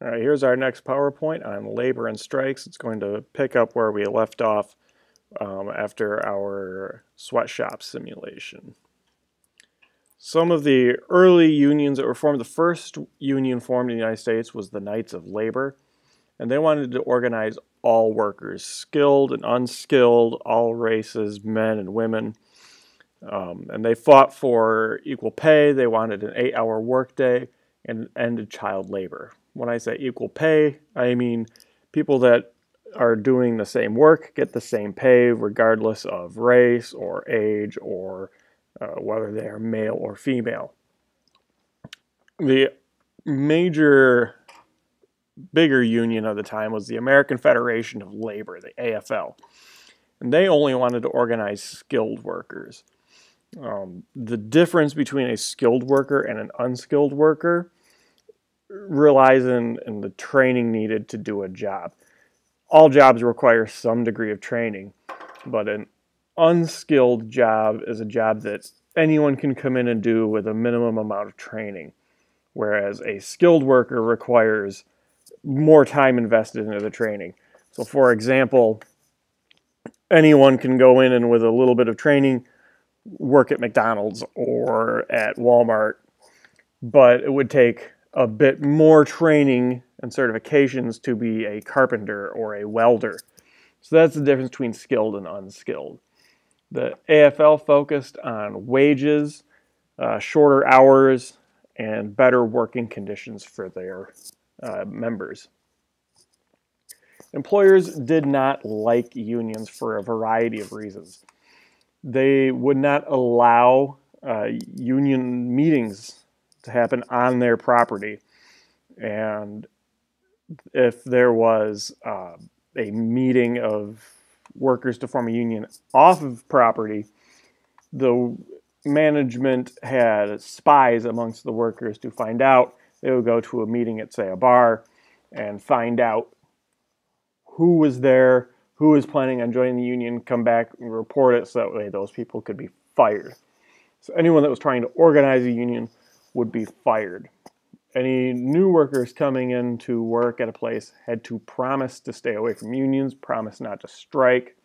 All right, here's our next PowerPoint on labor and strikes. It's going to pick up where we left off after our sweatshop simulation. Some of the early unions that were formed, the first union formed in the United States was the Knights of Labor, and they wanted to organize all workers, skilled and unskilled, all races, men and women. And they fought for equal pay. They wanted an 8-hour workday and ended child labor. When I say equal pay, I mean people that are doing the same work get the same pay regardless of race or age or whether they are male or female. The bigger union of the time was the American Federation of Labor, the AFL. And they only wanted to organize skilled workers. The difference between a skilled worker and an unskilled worker relies in the training needed to do a job. All jobs require some degree of training, but an unskilled job is a job that anyone can come in and do with a minimum amount of training, whereas a skilled worker requires more time invested into the training. So for example, anyone can go in and with a little bit of training work at McDonald's or at Walmart, but it would take a bit more training and certifications to be a carpenter or a welder. So that's the difference between skilled and unskilled. The AFL focused on wages, shorter hours, and better working conditions for their members. Employers did not like unions for a variety of reasons. They would not allow union meetings to happen on their property. And if there was a meeting of workers to form a union off of property, the management had spies amongst the workers to find out. They would go to a meeting at, say, a bar and find out who was there, who was planning on joining the union, come back and report it so that way those people could be fired. So anyone that was trying to organize a union would be fired. Any new workers coming in to work at a place had to promise to stay away from unions, promise not to strike.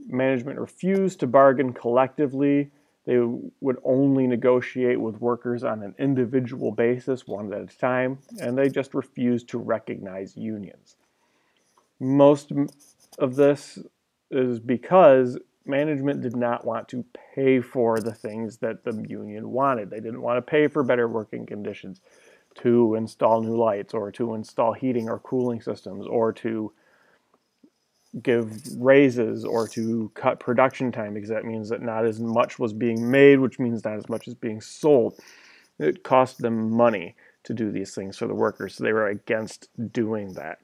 Management refused to bargain collectively. They would only negotiate with workers on an individual basis, one at a time, and they just refused to recognize unions. Most of this is because management did not want to pay for the things that the union wanted. They didn't want to pay for better working conditions, to install new lights, or to install heating or cooling systems, or to give raises, or to cut production time, because that means that not as much was being made, which means not as much is being sold. It cost them money to do these things for the workers, so they were against doing that.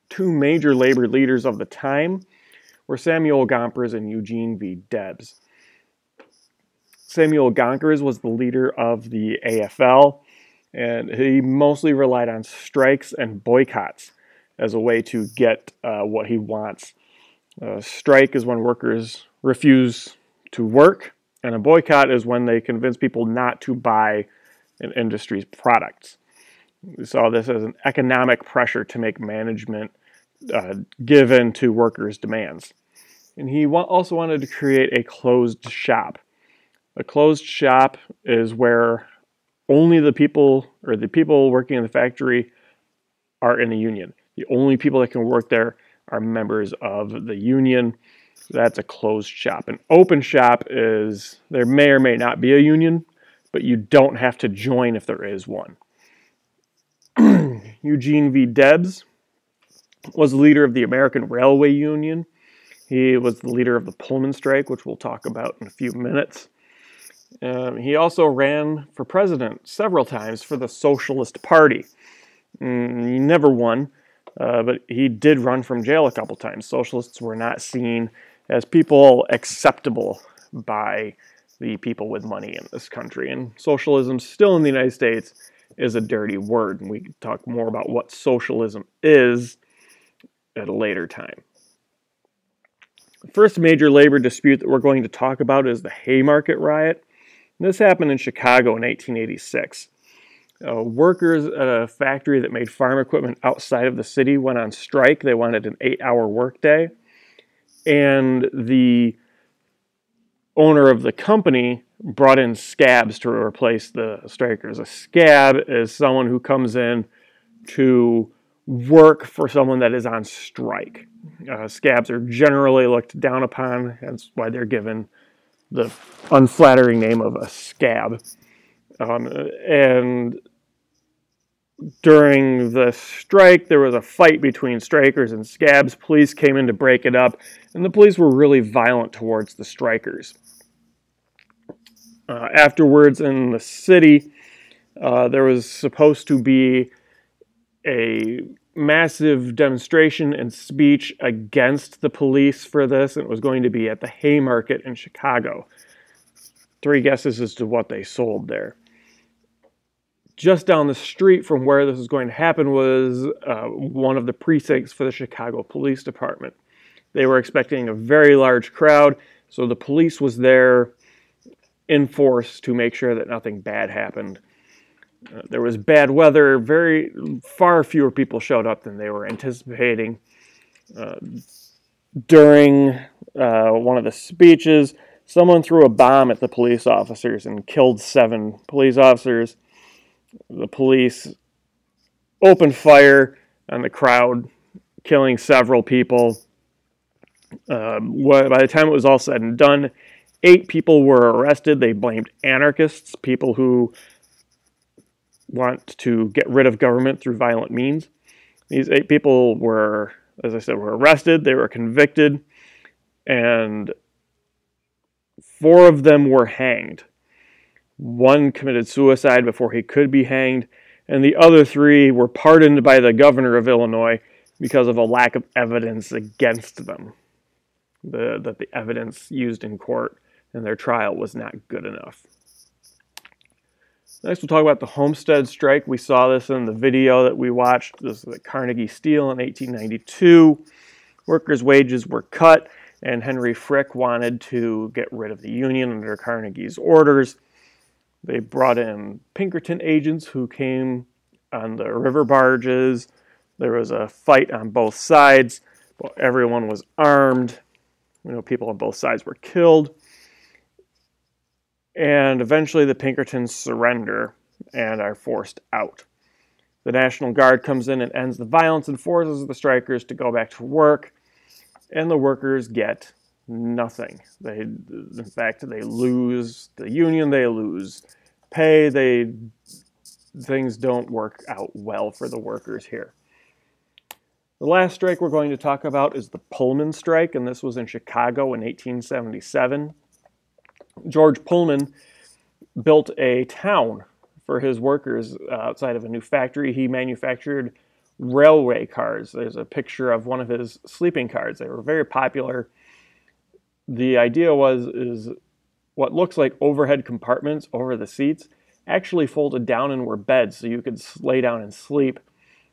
Two major labor leaders of the time were Samuel Gompers and Eugene V. Debs. Samuel Gompers was the leader of the AFL, and he mostly relied on strikes and boycotts as a way to get what he wants. A strike is when workers refuse to work, and a boycott is when they convince people not to buy an industry's products. We saw this as an economic pressure to make management give in to workers' demands. And he also wanted to create a closed shop. A closed shop is where only the people working in the factory are in the union. The only people that can work there are members of the union. That's a closed shop. An open shop is there may or may not be a union, but you don't have to join if there is one. Eugene V. Debs was the leader of the American Railway Union. He was the leader of the Pullman strike, which we'll talk about in a few minutes. He also ran for president several times for the Socialist Party. He never won, but he did run from jail a couple times. Socialists were not seen as people acceptable by the people with money in this country. And socialism still in the United States is a dirty word, and we can talk more about what socialism is at a later time. The first major labor dispute that we're going to talk about is the Haymarket Riot. This happened in Chicago in 1886. Workers at a factory that made farm equipment outside of the city went on strike. They wanted an 8-hour workday. And the owner of the company brought in scabs to replace the strikers. A scab is someone who comes in to work for someone that is on strike. Scabs are generally looked down upon. That's why they're given the unflattering name of a scab. And during the strike, there was a fight between strikers and scabs. Police came in to break it up, and the police were really violent towards the strikers. Afterwards, in the city, there was supposed to be a massive demonstration and speech against the police for this. It was going to be at the Haymarket in Chicago. 3 guesses as to what they sold there. Just down the street from where this was going to happen was one of the precincts for the Chicago Police Department. They were expecting a very large crowd, so the police was there in force to make sure that nothing bad happened. There was bad weather. Far fewer people showed up than they were anticipating. During one of the speeches, someone threw a bomb at the police officers and killed 7 police officers. The police opened fire on the crowd, killing several people. By the time it was all said and done, 8 people were arrested. They blamed anarchists, people who want to get rid of government through violent means. These 8 people were, as I said, were arrested. They were convicted, and 4 of them were hanged. 1 committed suicide before he could be hanged, and the other 3 were pardoned by the governor of Illinois because of a lack of evidence against them. That the evidence used in court in their trial was not good enough. Next, we'll talk about the Homestead Strike. We saw this in the video that we watched. This is at Carnegie Steel in 1892. Workers' wages were cut, and Henry Frick wanted to get rid of the union under Carnegie's orders. They brought in Pinkerton agents who came on the river barges. There was a fight on both sides. Everyone was armed. People on both sides were killed. And eventually the Pinkertons surrender and are forced out. The National Guard comes in and ends the violence and forces the strikers to go back to work. And the workers get nothing. In fact, they lose the union, they lose pay, things don't work out well for the workers here. The last strike we're going to talk about is the Pullman strike, and this was in Chicago in 1877. George Pullman built a town for his workers outside of a new factory. He manufactured railway cars. There's a picture of one of his sleeping cars. They were very popular. The idea is what looks like overhead compartments over the seats actually folded down and were beds, so you could lay down and sleep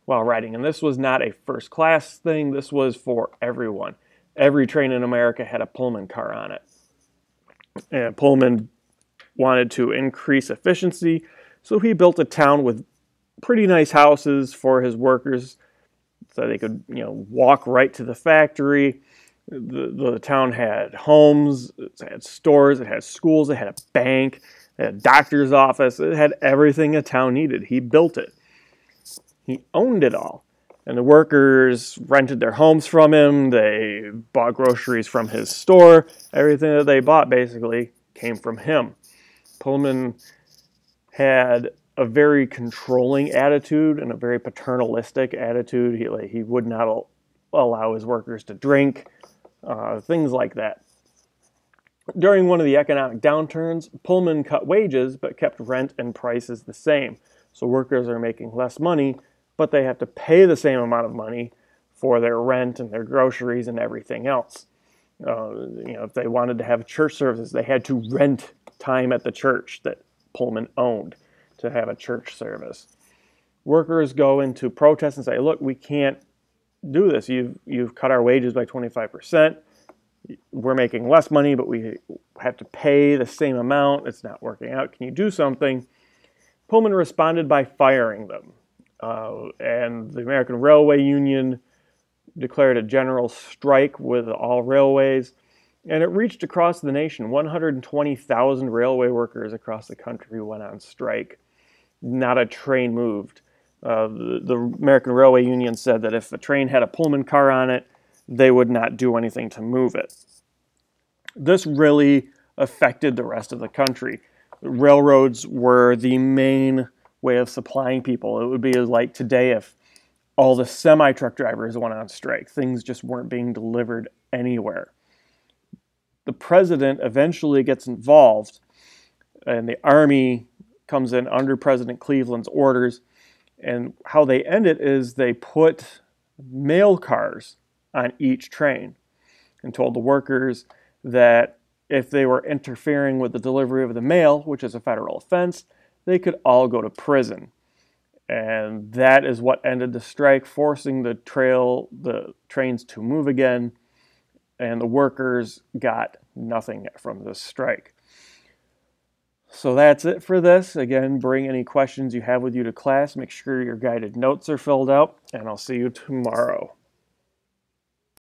while riding. And this was not a first class thing. This was for everyone. Every train in America had a Pullman car on it. And Pullman wanted to increase efficiency, so he built a town with pretty nice houses for his workers so they could, walk right to the factory. The town had homes, it had stores, it had schools, it had a bank, it had a doctor's office, it had everything a town needed. He built it. He owned it all. And the workers rented their homes from him. They bought groceries from his store. Everything that they bought basically came from him. Pullman had a very controlling attitude and a very paternalistic attitude. He would not allow his workers to drink, things like that. During one of the economic downturns, Pullman cut wages but kept rent and prices the same. So workers are making less money, but they have to pay the same amount of money for their rent and their groceries and everything else. If they wanted to have church services, they had to rent time at the church that Pullman owned to have a church service. Workers go into protest and say, look, we can't do this. You've cut our wages by 25%. We're making less money, but we have to pay the same amount. It's not working out. Can you do something? Pullman responded by firing them. And the American Railway Union declared a general strike with all railways, and it reached across the nation. 120,000 railway workers across the country went on strike. Not a train moved. The American Railway Union said that if a train had a Pullman car on it, they would not do anything to move it. This really affected the rest of the country. Railroads were the main way of supplying people. It would be like today if all the semi-truck drivers went on strike. Things just weren't being delivered anywhere. The president eventually gets involved, and the Army comes in under President Cleveland's orders. And how they end it is they put mail cars on each train and told the workers that if they were interfering with the delivery of the mail, which is a federal offense, they could all go to prison. And that is what ended the strike, forcing the trains to move again, and the workers got nothing from this strike. So that's it for this. Again, bring any questions you have with you to class. Make sure your guided notes are filled out, and I'll see you tomorrow.